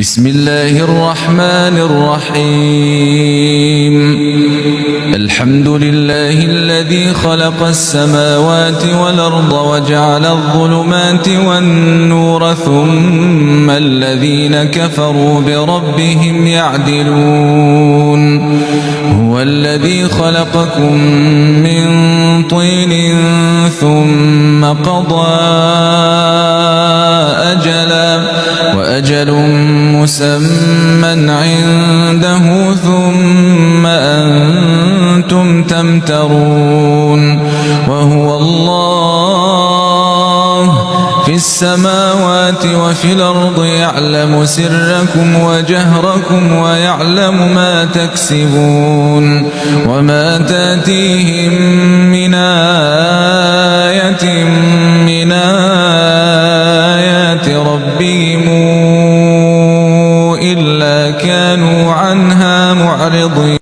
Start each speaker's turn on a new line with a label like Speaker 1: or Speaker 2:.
Speaker 1: بسم الله الرحمن الرحيم الحمد لله الذي خلق السماوات والأرض وجعل الظلمات والنور ثم الذين كفروا بربهم يعدلون هو الذي خلقكم من طين ثم قضى أجلا وأجل مسمى عنده ثم أنتم تمترون وهو الله في السماوات وفي الأرض يعلم سركم وجهركم ويعلم ما تكسبون وما تأتيهم من آية من آيات ربهم إلا كانوا عنها معرضين.